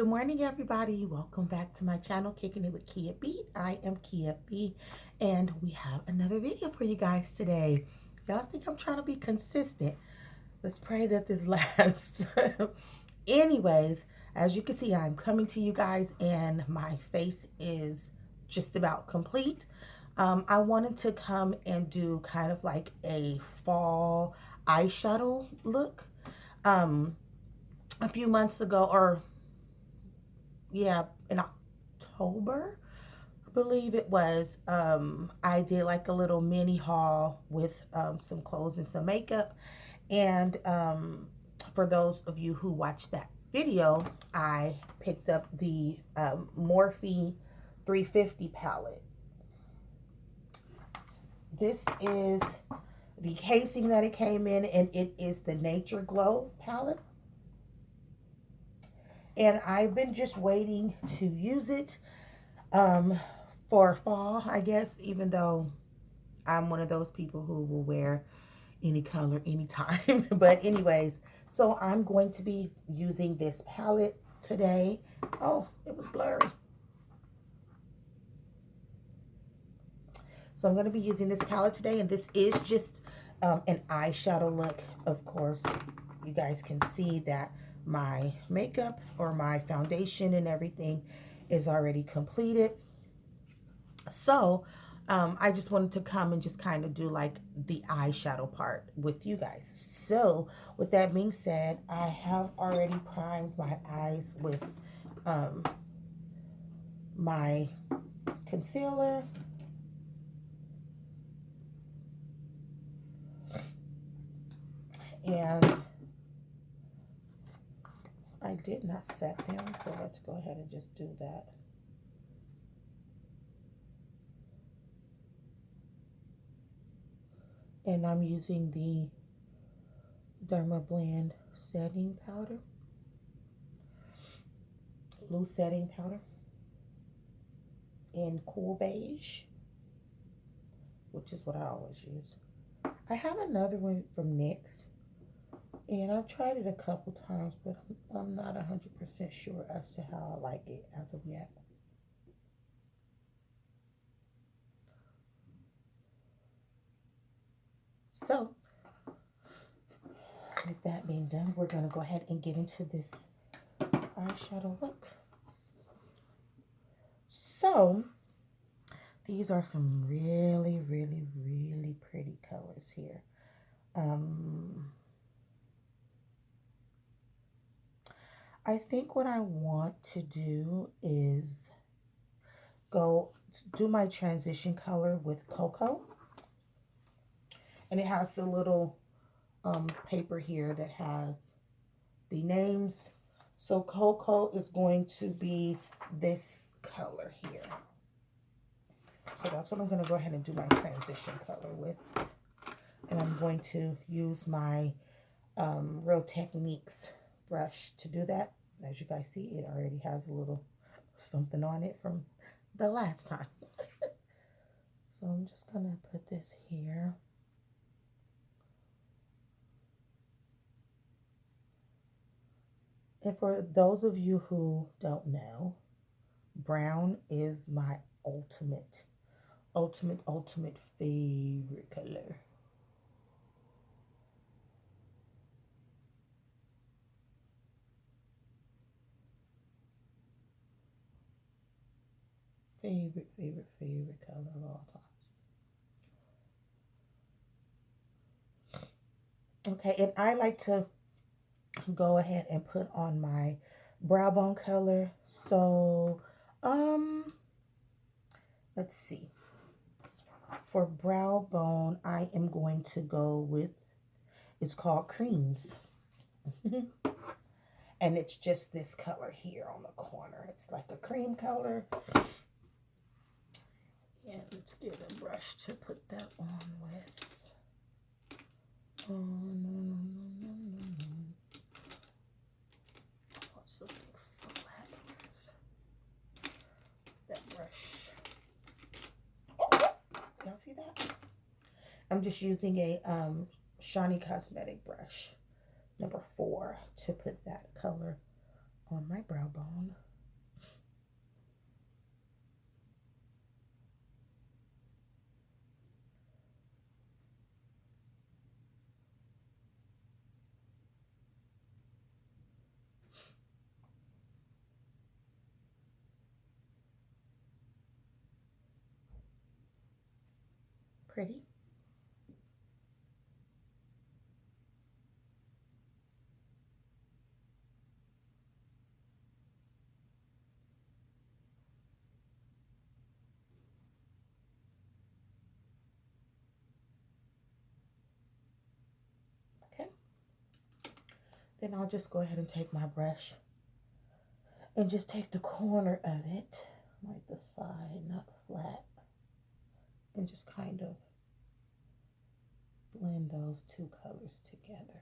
Good morning, everybody. Welcome back to my channel, Kicking It with Kia B. I am Kia B, and we have another video for you guys today. Y'all think I'm trying to be consistent. Let's pray that this lasts. Anyways, as you can see, I'm coming to you guys, and my face is just about complete. I wanted to come and do kind of like a fall eyeshadow look. A few months ago, or yeah, in October, I believe it was, I did like a little mini haul with some clothes and some makeup. And for those of you who watched that video, I picked up the Morphe 350 palette. This is the casing that it came in, and it is the Nature Glow palette. And I've been just waiting to use it for fall, I guess, even though I'm one of those people who will wear any color anytime. But anyways, so I'm going to be using this palette today. Oh, it was blurry. So I'm going to be using this palette today, and this is just an eyeshadow look. Of course, you guys can see that my makeup or my foundation and everything is already completed. So I just wanted to come and just kind of do like the eyeshadow part with you guys. So with that being said, I have already primed my eyes with my concealer. And I did not set them, so let's go ahead and just do that. And I'm using the Dermablend setting powder, loose setting powder in cool beige, which is what I always use. I have another one from NYX, and I've tried it a couple times, but I'm not 100% sure as to how I like it as of yet. So, with that being done, we're going to go ahead and get into this eyeshadow look. So, these are some really, really, really pretty colors here. I think what I want to do is go do my transition color with Cocoa. And it has the little paper here that has the names. So Cocoa is going to be this color here. So that's what I'm going to go ahead and do my transition color with. And I'm going to use my Real Techniques brush to do that. As you guys see, it already has a little something on it from the last time. So I'm just going to put this here. And for those of you who don't know, brown is my ultimate favorite color. Favorite color of all time. Okay, and I like to go ahead and put on my brow bone color. So, let's see. For brow bone, I am going to go with, it's called Creams. And it's just this color here on the corner. It's like a cream color. And let's get a brush to put that on with. Oh, no. What's the big flat is? That brush. Y'all see that? I'm just using a Shiny Cosmetic brush, number 4, to put that color on my brow bone. Pretty. Okay. Then I'll just go ahead and take my brush and just take the corner of it, like the side, not flat, and just kind of blend those two colors together.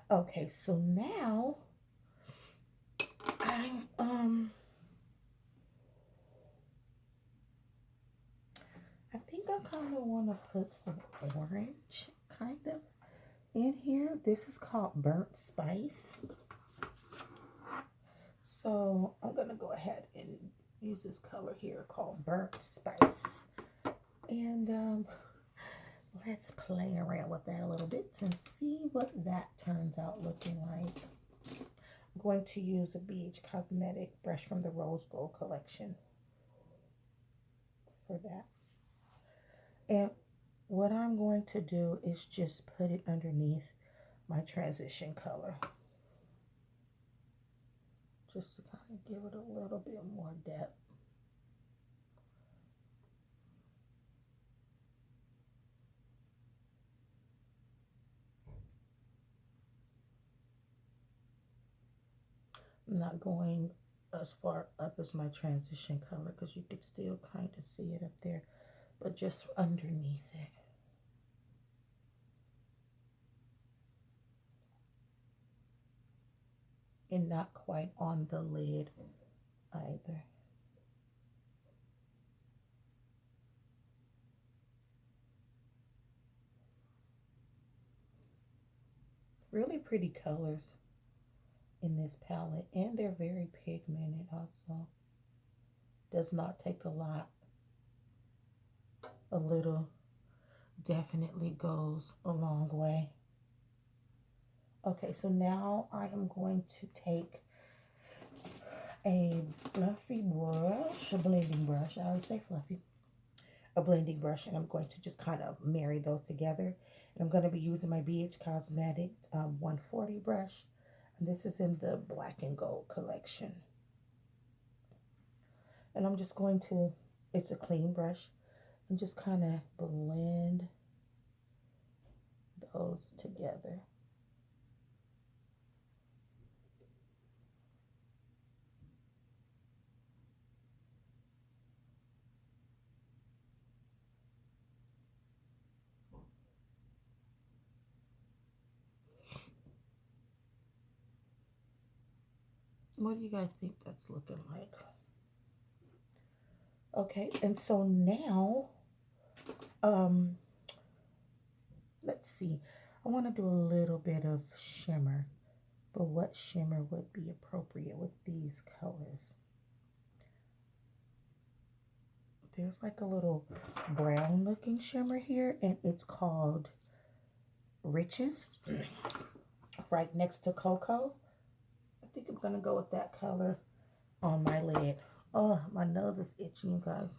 Okay, so now I think I kind of want to put some orange kind of in here. This is called Burnt Spice. So I'm going to go ahead and use this color here called Burnt Spice. And let's play around with that a little bit and see what that turns out looking like. I'm going to use a BH Cosmetic brush from the Rose Gold collection for that. And what I'm going to do is just put it underneath my transition color, just to kind of give it a little bit more depth. I'm not going as far up as my transition color because you could still kind of see it up there, but just underneath it. And not quite on the lid either. Really pretty colors in this palette, and they're very pigmented also. Does not take a lot. A little definitely goes a long way. Okay, so now I am going to take a fluffy brush, a blending brush. I always say fluffy. A blending brush, and I'm going to just kind of marry those together. And I'm going to be using my BH Cosmetic 140 brush. And this is in the Black and Gold collection. And I'm just going to, it's a clean brush, and just kind of blend those together. What do you guys think that's looking like? Okay, and so now, let's see. I want to do a little bit of shimmer, but what shimmer would be appropriate with these colors? There's like a little brown looking shimmer here, and it's called Riches, right next to Cocoa. I think I'm gonna go with that color on my lid. Oh, my nose is itching, you guys.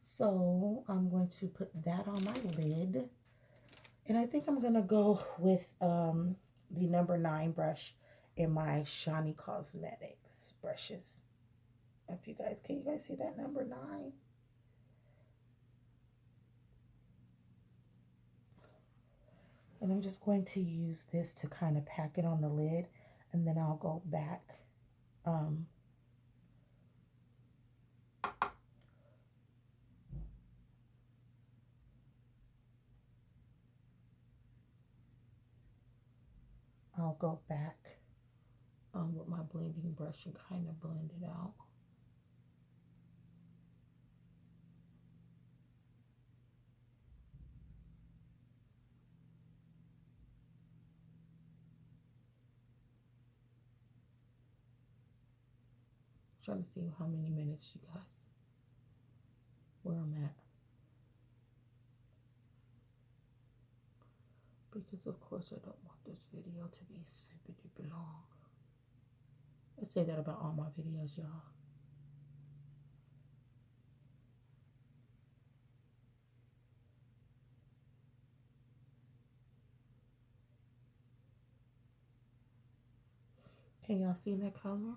So I'm going to put that on my lid. And I think I'm gonna go with the number 9 brush in my Shiny Cosmetics brushes. If you guys, can you guys see that number 9? And I'm just going to use this to kind of pack it on the lid, and then I'll go back with my blending brush and kind of blend it out. trying to see how many minutes, you guys, where I'm at. Because of course I don't want this video to be super duper long. I say that about all my videos, y'all. Can y'all see that color?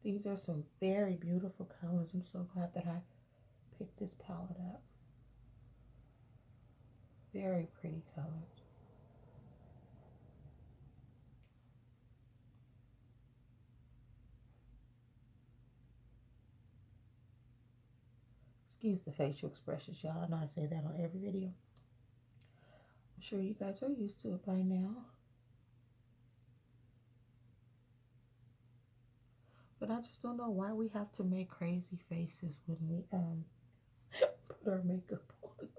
These are some very beautiful colors. I'm so glad that I picked this palette up. Very pretty colors. Excuse the facial expressions, y'all. I know I say that on every video. I'm sure you guys are used to it by now. But I just don't know why we have to make crazy faces when we put our makeup on.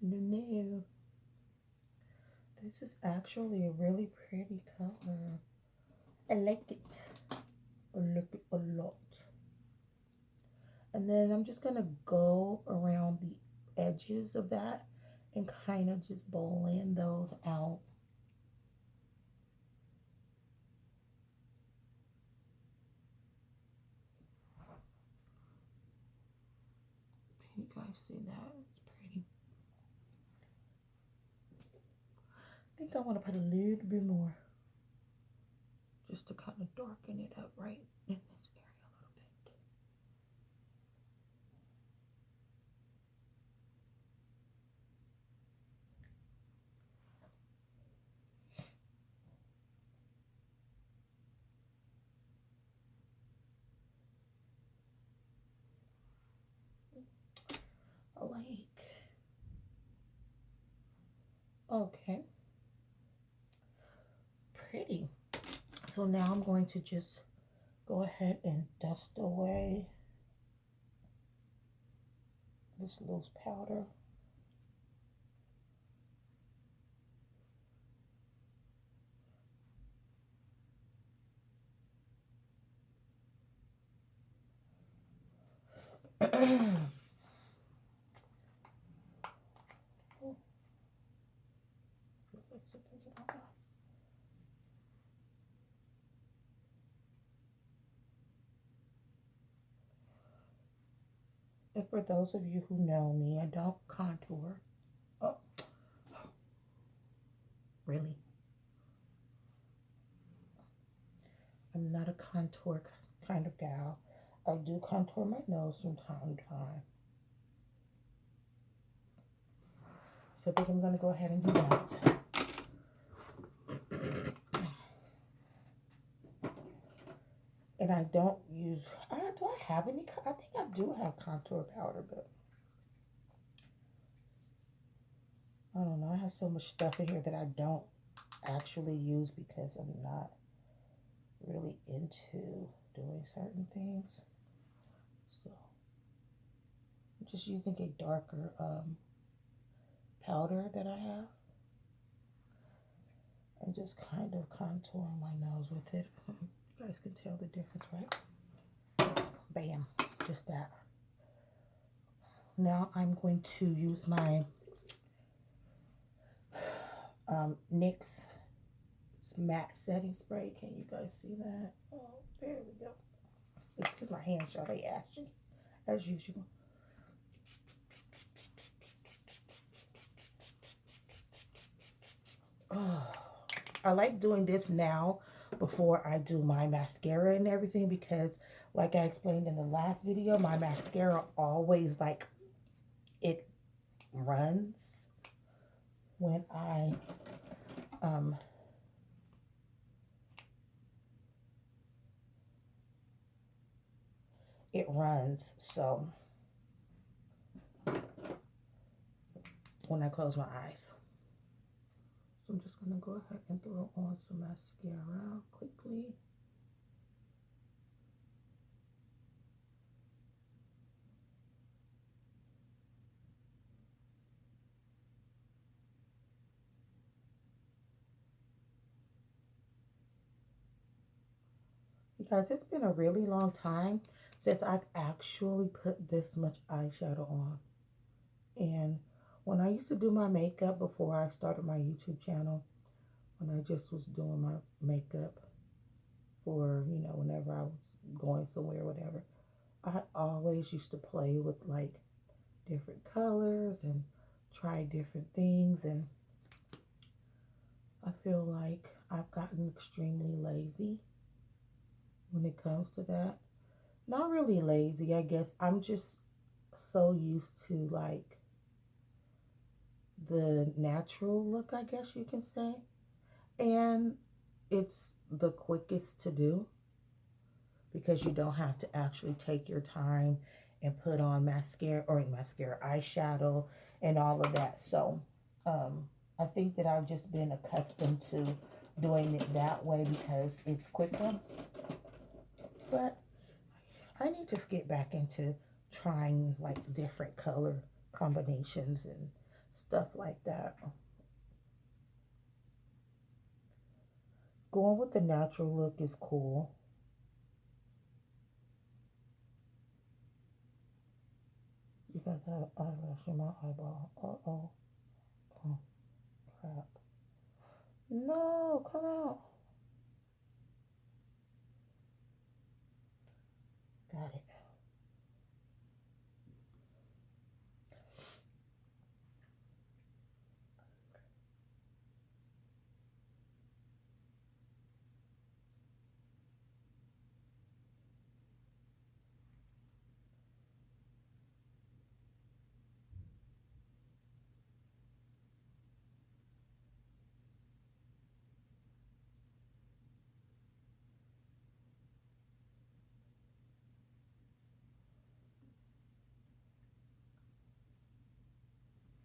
No. This is actually a really pretty color. I like it. I like it a lot. And then I'm just gonna go around the edges of that and kind of just blend those out. Can you guys see that? It's pretty. I think I want to put a little bit more just to kind of darken it up right in this area a little bit. Okay, pretty. So now I'm going to just go ahead and dust away this loose powder. And for those of you who know me, I don't contour. Oh, really? I'm not a contour kind of gal. I do contour my nose from time to time. So I think I'm going to go ahead and do that. And I don't use, do I have any? I think I do have contour powder, but I don't know. I have so much stuff in here that I don't actually use because I'm not really into doing certain things. So I'm just using a darker powder that I have and just kind of contouring my nose with it. You guys can tell the difference, right? Bam, just that. Now I'm going to use my NYX matte setting spray. Can you guys see that? Oh, there we go. It's because my hands are really ashy, as usual. Oh, I like doing this now before I do my mascara and everything because, like I explained in the last video, my mascara always, like, it runs when I it runs. So when I close my eyes. So I'm just going to go ahead and throw on some mascara quickly. Because it's been a really long time since I've actually put this much eyeshadow on. And when I used to do my makeup before I started my YouTube channel, when I just was doing my makeup for, you know, whenever I was going somewhere or whatever, I always used to play with like different colors and try different things. And I feel like I've gotten extremely lazy when it comes to that. Not really lazy, I guess. I'm just so used to like the natural look, I guess you can say. And it's the quickest to do because you don't have to actually take your time and put on mascara, eyeshadow, and all of that. So I think that I've just been accustomed to doing it that way because it's quicker. But I need to get back into trying like different color combinations and stuff like that. Going with the natural look is cool. You got that eyelash in my eyeball. Uh-oh. Oh, crap. No, come out. Got it.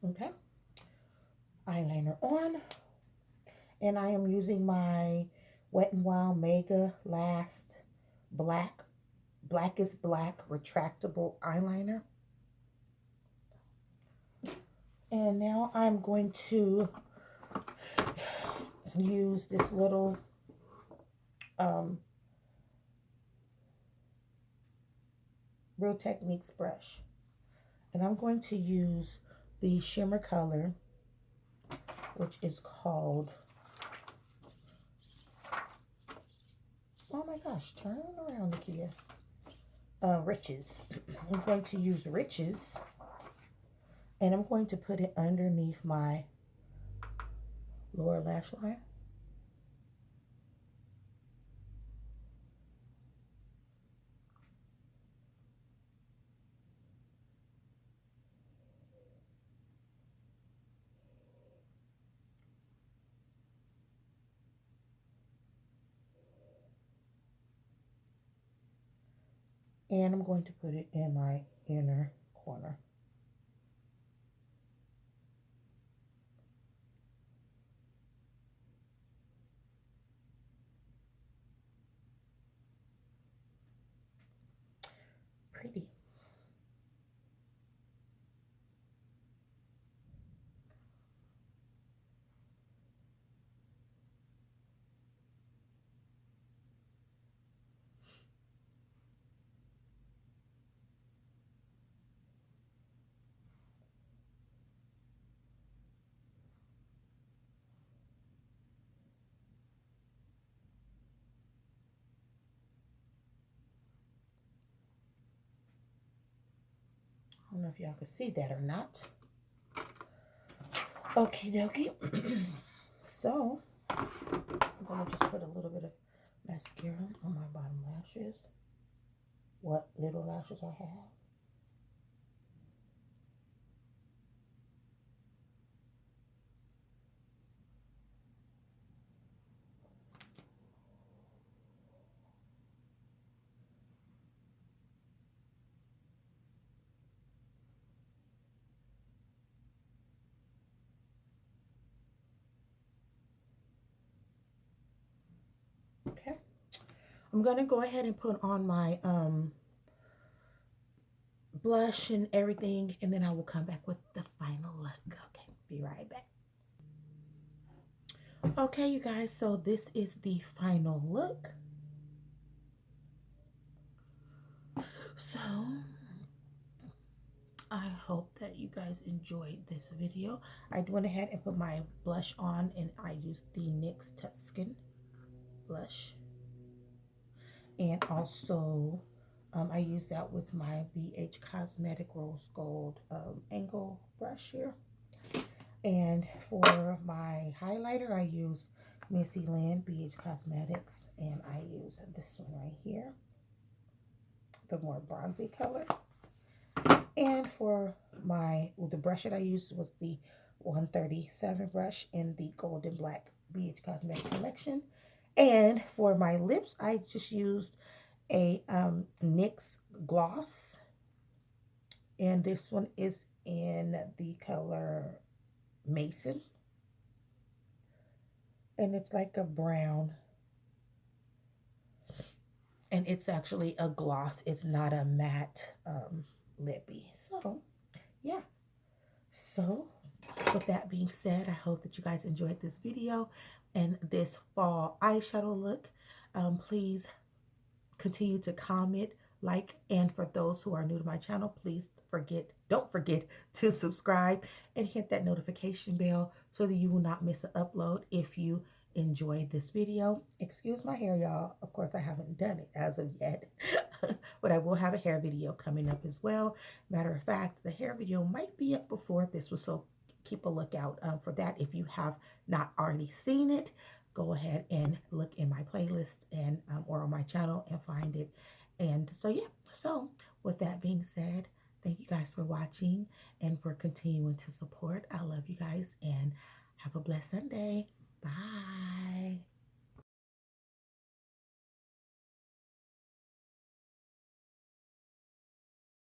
Okay. Eyeliner on. And I am using my Wet n Wild Mega Last Blackest Black retractable eyeliner. And now I'm going to use this little Real Techniques brush. And I'm going to use the shimmer color, which is called, oh my gosh, turn around, Nakia. Riches. I'm going to use Riches, and I'm going to put it underneath my lower lash line. And I'm going to put it in my inner corner. Pretty. I don't know if y'all can see that or not. Okie dokie. So, I'm going to just put a little bit of mascara on my bottom lashes. What little lashes I have. I'm going to go ahead and put on my blush and everything, and then I will come back with the final look. Okay, be right back. Okay, you guys, so this is the final look. So I hope that you guys enjoyed this video. I went ahead and put my blush on, and I used the NYX Touchskin blush. And also, I used that with my BH Cosmetic Rose Gold angle brush here. And for my highlighter, I use Missy Lynn BH Cosmetics, and I use this one right here, the more bronzy color. And for the brush that I used was the 137 brush in the Golden Black BH Cosmetic collection. And for my lips, I just used a NYX gloss, and this one is in the color Mason, and it's like a brown, and it's actually a gloss. It's not a matte lippy. So yeah, so with that being said, I hope that you guys enjoyed this video and this fall eyeshadow look. Please continue to comment, like, and for those who are new to my channel, please don't forget to subscribe and hit that notification bell so that you will not miss an upload if you enjoyed this video. Excuse my hair, y'all. Of course, I haven't done it as of yet, but I will have a hair video coming up as well. Matter of fact, the hair video might be up before this one, so keep a lookout for that. If you have not already seen it, go ahead and look in my playlist and or on my channel and find it. And so yeah, so with that being said, thank you guys for watching and for continuing to support. I love you guys, and have a blessed Sunday. Bye.